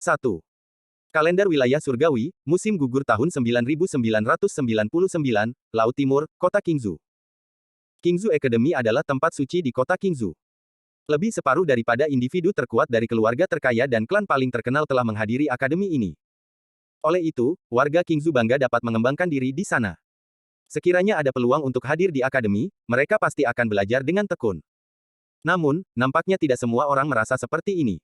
1. Kalender Wilayah Surgawi, Musim Gugur tahun 9999, Laut Timur, Kota Qingzhou. Qingzhou Academy adalah tempat suci di kota Qingzhou. Lebih separuh daripada individu terkuat dari keluarga terkaya dan klan paling terkenal telah menghadiri akademi ini. Oleh itu, warga Qingzhou bangga dapat mengembangkan diri di sana. Sekiranya ada peluang untuk hadir di akademi, mereka pasti akan belajar dengan tekun. Namun, nampaknya tidak semua orang merasa seperti ini.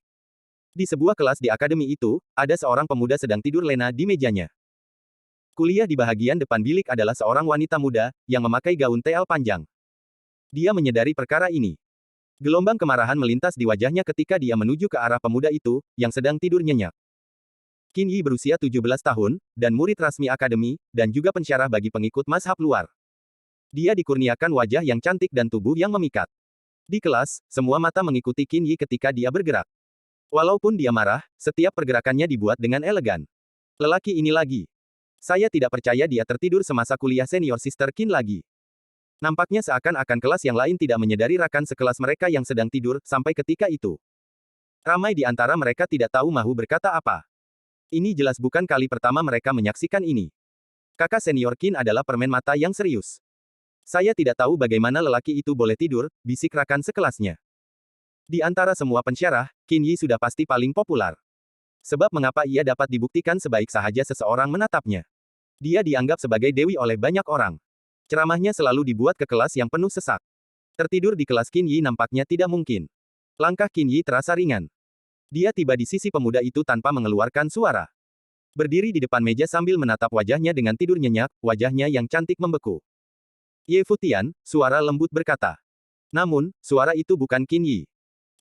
Di sebuah kelas di akademi itu, ada seorang pemuda sedang tidur lena di mejanya. Kuliah di bahagian depan bilik adalah seorang wanita muda, yang memakai gaun teal panjang. Dia menyadari perkara ini. Gelombang kemarahan melintas di wajahnya ketika dia menuju ke arah pemuda itu, yang sedang tidur nyenyak. Qin Yi berusia 17 tahun, dan murid rasmi akademi, dan juga pensyarah bagi pengikut mazhab luar. Dia dikurniakan wajah yang cantik dan tubuh yang memikat. Di kelas, semua mata mengikuti Qin Yi ketika dia bergerak. Walaupun dia marah, setiap pergerakannya dibuat dengan elegan. Lelaki ini lagi. Saya tidak percaya dia tertidur semasa kuliah senior Sister Qin lagi. Nampaknya seakan-akan kelas yang lain tidak menyadari rekan sekelas mereka yang sedang tidur, sampai ketika itu. Ramai di antara mereka tidak tahu mahu berkata apa. Ini jelas bukan kali pertama mereka menyaksikan ini. Kakak senior Qin adalah permen mata yang serius. Saya tidak tahu bagaimana lelaki itu boleh tidur, bisik rekan sekelasnya. Di antara semua pensyarah, Qin Yi sudah pasti paling populer. Sebab mengapa ia dapat dibuktikan sebaik sahaja seseorang menatapnya. Dia dianggap sebagai dewi oleh banyak orang. Ceramahnya selalu dibuat ke kelas yang penuh sesak. Tertidur di kelas Qin Yi nampaknya tidak mungkin. Langkah Qin Yi terasa ringan. Dia tiba di sisi pemuda itu tanpa mengeluarkan suara. Berdiri di depan meja sambil menatap wajahnya dengan tidur nyenyak, wajahnya yang cantik membeku. Ye Futian, suara lembut berkata. Namun, suara itu bukan Qin Yi.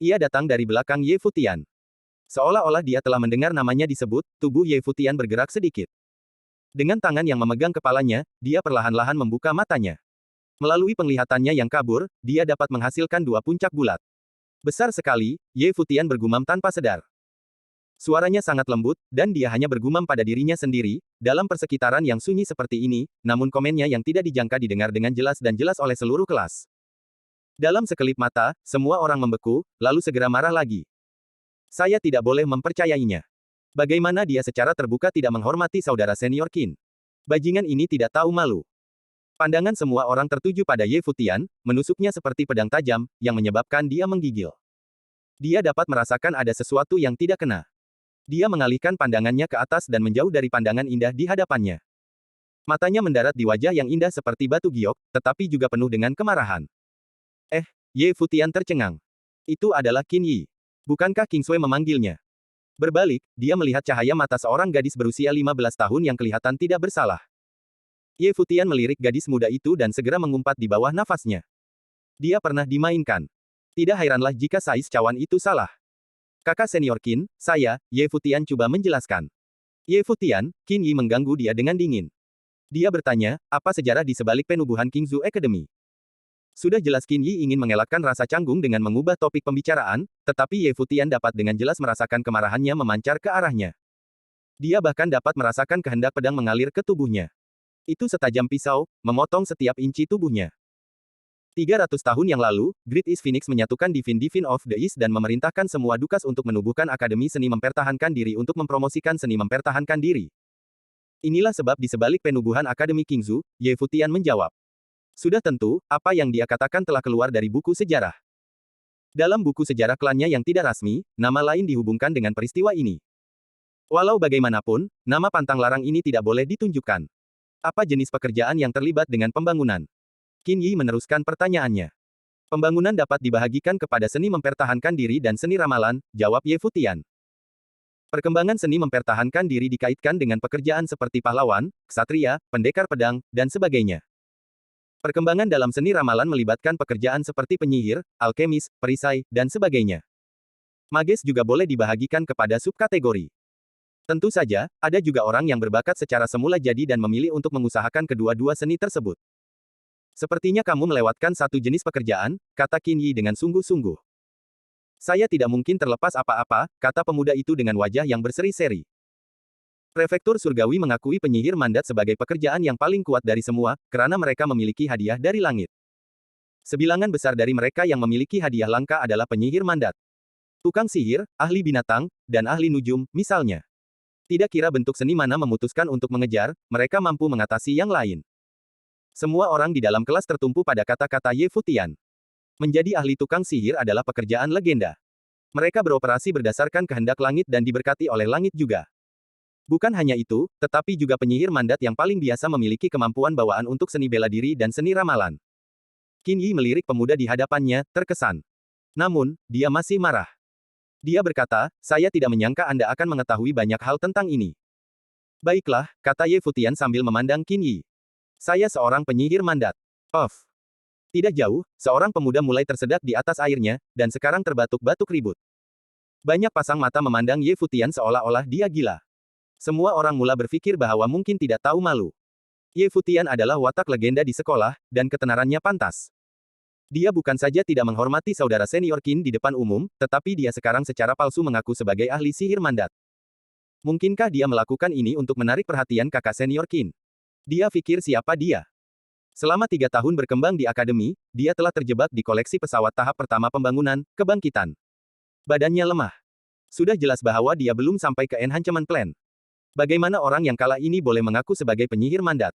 Ia datang dari belakang Ye Futian. Seolah-olah dia telah mendengar namanya disebut, tubuh Ye Futian bergerak sedikit. Dengan tangan yang memegang kepalanya, dia perlahan-lahan membuka matanya. Melalui penglihatannya yang kabur, dia dapat menghasilkan dua puncak bulat. Besar sekali, Ye Futian bergumam tanpa sadar. Suaranya sangat lembut, dan dia hanya bergumam pada dirinya sendiri, dalam persekitaran yang sunyi seperti ini, namun komennya yang tidak dijangka didengar dengan jelas dan jelas oleh seluruh kelas. Dalam sekelip mata, semua orang membeku, lalu segera marah lagi. Saya tidak boleh mempercayainya. Bagaimana dia secara terbuka tidak menghormati saudara senior Qin? Bajingan ini tidak tahu malu. Pandangan semua orang tertuju pada Ye Futian, menusuknya seperti pedang tajam, yang menyebabkan dia menggigil. Dia dapat merasakan ada sesuatu yang tidak kena. Dia mengalihkan pandangannya ke atas dan menjauh dari pandangan indah di hadapannya. Matanya mendarat di wajah yang indah seperti batu giok, tetapi juga penuh dengan kemarahan. Ye Futian tercengang. Itu adalah Qin Yi. Bukankah King Sui memanggilnya? Berbalik, dia melihat cahaya mata seorang gadis berusia 15 tahun yang kelihatan tidak bersalah. Ye Futian melirik gadis muda itu dan segera mengumpat di bawah nafasnya. Dia pernah dimainkan. Tidak heranlah jika Sais cawan itu salah. Kakak senior Qin, saya, Ye Futian coba menjelaskan. Ye Futian, Qin Yi mengganggu dia dengan dingin. Dia bertanya, apa sejarah di sebalik penubuhan Qingzhou Academy? Sudah jelas Qin Yi ingin mengelakkan rasa canggung dengan mengubah topik pembicaraan, tetapi Ye Futian dapat dengan jelas merasakan kemarahannya memancar ke arahnya. Dia bahkan dapat merasakan kehendak pedang mengalir ke tubuhnya. Itu setajam pisau, memotong setiap inci tubuhnya. 300 tahun yang lalu, Great East Phoenix menyatukan Divine of the East dan memerintahkan semua dukas untuk menubuhkan Akademi Seni Mempertahankan Diri untuk mempromosikan seni mempertahankan diri. Inilah sebab di sebalik penubuhan Akademi Qingzhou, Ye Futian menjawab. Sudah tentu, apa yang dia katakan telah keluar dari buku sejarah. Dalam buku sejarah klannya yang tidak rasmi, nama lain dihubungkan dengan peristiwa ini. Walau bagaimanapun, nama pantang larang ini tidak boleh ditunjukkan. Apa jenis pekerjaan yang terlibat dengan pembangunan? Qin Yi meneruskan pertanyaannya. Pembangunan dapat dibahagikan kepada seni mempertahankan diri dan seni ramalan, jawab Ye Futian. Perkembangan seni mempertahankan diri dikaitkan dengan pekerjaan seperti pahlawan, ksatria, pendekar pedang, dan sebagainya. Perkembangan dalam seni ramalan melibatkan pekerjaan seperti penyihir, alkemis, perisai, dan sebagainya. Mages juga boleh dibahagikan kepada subkategori. Tentu saja, ada juga orang yang berbakat secara semula jadi dan memilih untuk mengusahakan kedua-dua seni tersebut. Sepertinya kamu melewatkan satu jenis pekerjaan, kata Qin Yi dengan sungguh-sungguh. Saya tidak mungkin terlepas apa-apa, kata pemuda itu dengan wajah yang berseri-seri. Prefektur Surgawi mengakui penyihir mandat sebagai pekerjaan yang paling kuat dari semua, karena mereka memiliki hadiah dari langit. Sebilangan besar dari mereka yang memiliki hadiah langka adalah penyihir mandat. Tukang sihir, ahli binatang, dan ahli nujum, misalnya. Tidak kira bentuk seni mana memutuskan untuk mengejar, mereka mampu mengatasi yang lain. Semua orang di dalam kelas tertumpu pada kata-kata Ye Futian. Menjadi ahli tukang sihir adalah pekerjaan legenda. Mereka beroperasi berdasarkan kehendak langit dan diberkati oleh langit juga. Bukan hanya itu, tetapi juga penyihir mandat yang paling biasa memiliki kemampuan bawaan untuk seni bela diri dan seni ramalan. Qin Yi melirik pemuda di hadapannya, terkesan. Namun, dia masih marah. Dia berkata, saya tidak menyangka Anda akan mengetahui banyak hal tentang ini. Baiklah, kata Ye Futian sambil memandang Qin Yi. Saya seorang penyihir mandat. Of. Tidak jauh, seorang pemuda mulai tersedak di atas airnya, dan sekarang terbatuk-batuk ribut. Banyak pasang mata memandang Ye Futian seolah-olah dia gila. Semua orang mula berpikir bahwa mungkin tidak tahu malu. Ye Futian adalah watak legenda di sekolah, dan ketenarannya pantas. Dia bukan saja tidak menghormati saudara senior Qin di depan umum, tetapi dia sekarang secara palsu mengaku sebagai ahli sihir mandat. Mungkinkah dia melakukan ini untuk menarik perhatian kakak senior Qin? Dia pikir siapa dia? Selama 3 tahun berkembang di akademi, dia telah terjebak di koleksi pesawat tahap pertama pembangunan, kebangkitan. Badannya lemah. Sudah jelas bahwa dia belum sampai ke enhancement plan. Bagaimana orang yang kalah ini boleh mengaku sebagai penyihir mandat?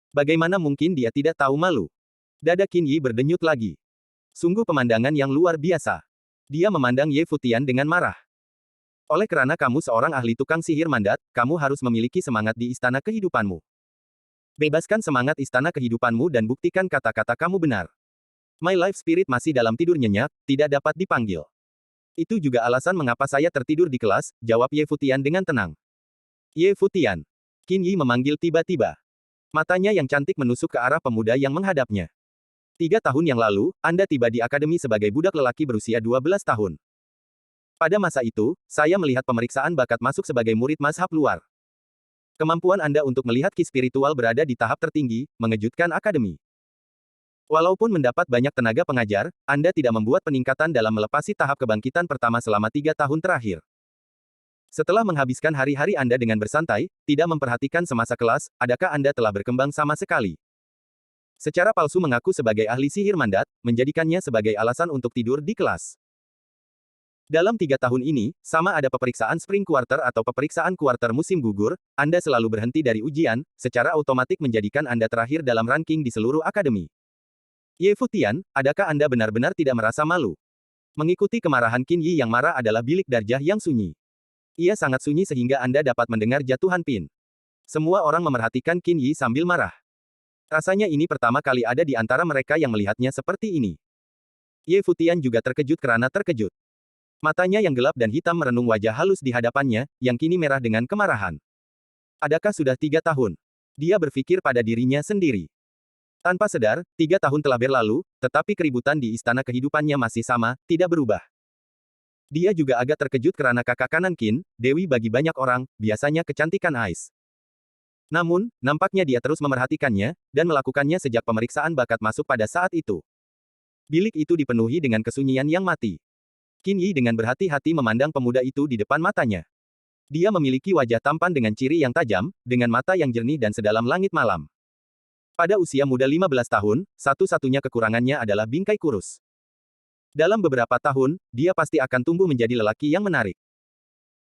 Bagaimana mungkin dia tidak tahu malu? Dada Qin Yi berdenyut lagi. Sungguh pemandangan yang luar biasa. Dia memandang Ye Futian dengan marah. Oleh karena kamu seorang ahli tukang sihir mandat, kamu harus memiliki semangat di istana kehidupanmu. Bebaskan semangat istana kehidupanmu dan buktikan kata-kata kamu benar. My life spirit masih dalam tidur nyenyak, tidak dapat dipanggil. Itu juga alasan mengapa saya tertidur di kelas, jawab Ye Futian dengan tenang. Ye Futian. Qin Yi memanggil tiba-tiba. Matanya yang cantik menusuk ke arah pemuda yang menghadapnya. 3 tahun yang lalu, Anda tiba di akademi sebagai budak lelaki berusia 12 tahun. Pada masa itu, saya melihat pemeriksaan bakat masuk sebagai murid mazhab luar. Kemampuan Anda untuk melihat ki spiritual berada di tahap tertinggi, mengejutkan akademi. Walaupun mendapat banyak tenaga pengajar, Anda tidak membuat peningkatan dalam melepasi tahap kebangkitan pertama selama 3 tahun terakhir. Setelah menghabiskan hari-hari Anda dengan bersantai, tidak memperhatikan semasa kelas, adakah Anda telah berkembang sama sekali? Secara palsu mengaku sebagai ahli sihir mandat, menjadikannya sebagai alasan untuk tidur di kelas. Dalam 3 tahun ini, sama ada peperiksaan spring quarter atau peperiksaan quarter musim gugur, Anda selalu berhenti dari ujian, secara otomatis menjadikan Anda terakhir dalam ranking di seluruh akademi. Ye Futian, adakah Anda benar-benar tidak merasa malu? Mengikuti kemarahan Qin Yi yang marah adalah bilik darjah yang sunyi. Ia sangat sunyi sehingga Anda dapat mendengar jatuhan pin. Semua orang memerhatikan Qin Yi sambil marah. Rasanya ini pertama kali ada di antara mereka yang melihatnya seperti ini. Ye Futian juga terkejut karena terkejut. Matanya yang gelap dan hitam merenung wajah halus di hadapannya, yang kini merah dengan kemarahan. Adakah sudah 3 tahun? Dia berpikir pada dirinya sendiri. Tanpa sadar, 3 tahun telah berlalu, tetapi keributan di istana kehidupannya masih sama, tidak berubah. Dia juga agak terkejut karena kakak kanan Qin, Dewi bagi banyak orang, biasanya kecantikan Ais. Namun, nampaknya dia terus memerhatikannya, dan melakukannya sejak pemeriksaan bakat masuk pada saat itu. Bilik itu dipenuhi dengan kesunyian yang mati. Qin Yi dengan berhati-hati memandang pemuda itu di depan matanya. Dia memiliki wajah tampan dengan ciri yang tajam, dengan mata yang jernih dan sedalam langit malam. Pada usia muda 15 tahun, satu-satunya kekurangannya adalah bingkai kurus. Dalam beberapa tahun, dia pasti akan tumbuh menjadi lelaki yang menarik.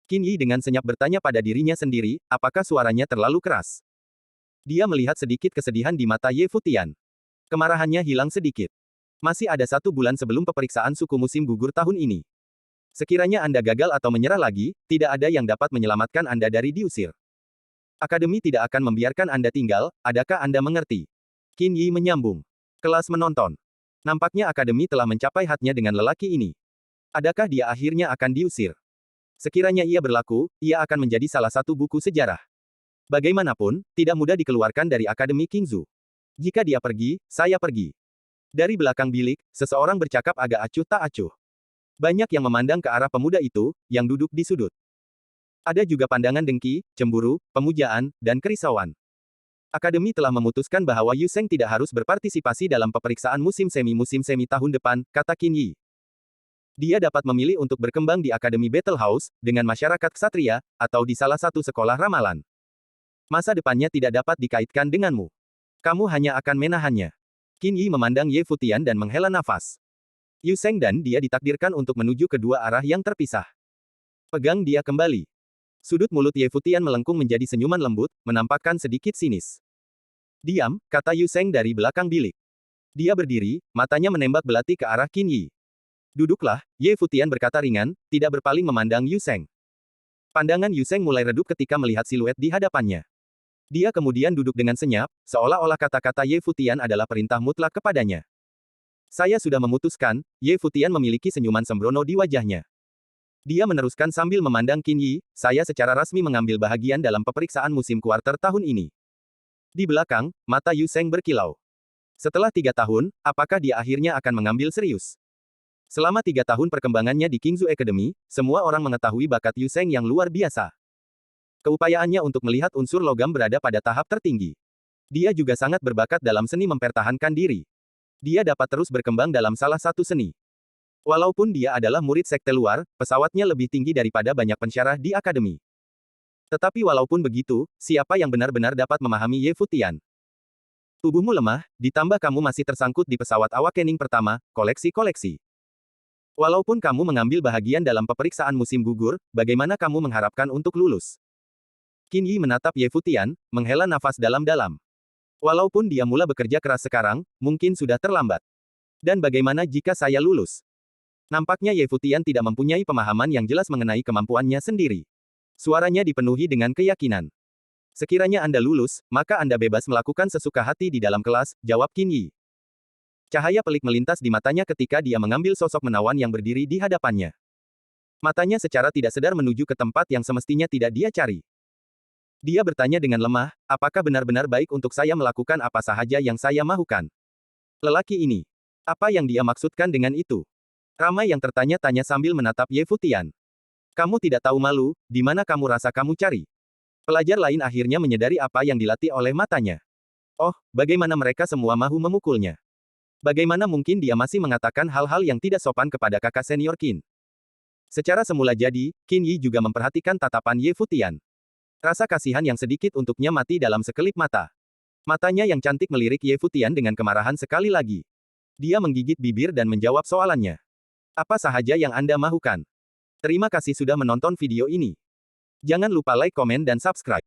Qin Yi dengan senyap bertanya pada dirinya sendiri, apakah suaranya terlalu keras? Dia melihat sedikit kesedihan di mata Ye Futian. Kemarahannya hilang sedikit. Masih ada 1 bulan sebelum peperiksaan suku musim gugur tahun ini. Sekiranya Anda gagal atau menyerah lagi, tidak ada yang dapat menyelamatkan Anda dari diusir. Akademi tidak akan membiarkan Anda tinggal, adakah Anda mengerti? Qin Yi menyambung. Kelas menonton. Nampaknya akademi telah mencapai hadnya dengan lelaki ini. Adakah dia akhirnya akan diusir? Sekiranya ia berlaku, ia akan menjadi salah satu buku sejarah. Bagaimanapun, tidak mudah dikeluarkan dari Akademi Qingzu. Jika dia pergi, saya pergi. Dari belakang bilik, seseorang bercakap agak acuh tak acuh. Banyak yang memandang ke arah pemuda itu, yang duduk di sudut. Ada juga pandangan dengki, cemburu, pemujaan, dan kerisauan. Akademi telah memutuskan bahwa Yu Sheng tidak harus berpartisipasi dalam peperiksaan musim semi tahun depan, kata Qin Yi. Dia dapat memilih untuk berkembang di Akademi Battle House, dengan masyarakat ksatria, atau di salah satu sekolah ramalan. Masa depannya tidak dapat dikaitkan denganmu. Kamu hanya akan menahannya. Qin Yi memandang Ye Futian dan menghela nafas. Yu Sheng dan dia ditakdirkan untuk menuju kedua arah yang terpisah. Pegang dia kembali. Sudut mulut Ye Futian melengkung menjadi senyuman lembut, menampakkan sedikit sinis. Diam, kata Yu Sheng dari belakang bilik. Dia berdiri, matanya menembak belati ke arah Qin Yi. Duduklah, Ye Futian berkata ringan, tidak berpaling memandang Yu Sheng. Pandangan Yu Sheng mulai redup ketika melihat siluet di hadapannya. Dia kemudian duduk dengan senyap, seolah-olah kata-kata Ye Futian adalah perintah mutlak kepadanya. Saya sudah memutuskan, Ye Futian memiliki senyuman sembrono di wajahnya. Dia meneruskan sambil memandang Qin Yi, saya secara rasmi mengambil bahagian dalam peperiksaan musim kuarter tahun ini. Di belakang, mata Yu Sheng berkilau. Setelah 3 tahun, apakah dia akhirnya akan mengambil serius? Selama 3 tahun perkembangannya di Qingzu Academy, semua orang mengetahui bakat Yu Sheng yang luar biasa. Keupayaannya untuk melihat unsur logam berada pada tahap tertinggi. Dia juga sangat berbakat dalam seni mempertahankan diri. Dia dapat terus berkembang dalam salah satu seni. Walaupun dia adalah murid sekte luar, pesawatnya lebih tinggi daripada banyak pensyarah di akademi. Tetapi walaupun begitu, siapa yang benar-benar dapat memahami Ye Futian? Tubuhmu lemah, ditambah kamu masih tersangkut di pesawat awakening pertama, koleksi-koleksi. Walaupun kamu mengambil bahagian dalam peperiksaan musim gugur, bagaimana kamu mengharapkan untuk lulus? Qin Yi menatap Ye Futian, menghela nafas dalam-dalam. Walaupun dia mula bekerja keras sekarang, mungkin sudah terlambat. Dan bagaimana jika saya lulus? Nampaknya Ye Futian tidak mempunyai pemahaman yang jelas mengenai kemampuannya sendiri. Suaranya dipenuhi dengan keyakinan. Sekiranya Anda lulus, maka Anda bebas melakukan sesuka hati di dalam kelas, jawab Qin Yi. Cahaya pelik melintas di matanya ketika dia mengambil sosok menawan yang berdiri di hadapannya. Matanya secara tidak sadar menuju ke tempat yang semestinya tidak dia cari. Dia bertanya dengan lemah, apakah benar-benar baik untuk saya melakukan apa sahaja yang saya mahukan? Lelaki ini. Apa yang dia maksudkan dengan itu? Ramai yang tertanya-tanya sambil menatap Ye Futian. Kamu tidak tahu malu, di mana kamu rasa kamu cari? Pelajar lain akhirnya menyadari apa yang dilatih oleh matanya. Oh, bagaimana mereka semua mahu memukulnya? Bagaimana mungkin dia masih mengatakan hal-hal yang tidak sopan kepada kakak senior Qin? Secara semula jadi, Qin Yi juga memperhatikan tatapan Ye Futian. Rasa kasihan yang sedikit untuknya mati dalam sekelip mata. Matanya yang cantik melirik Ye Futian dengan kemarahan sekali lagi. Dia menggigit bibir dan menjawab soalannya. Apa sahaja yang Anda mahukan? Terima kasih sudah menonton video ini. Jangan lupa like, komen, dan subscribe.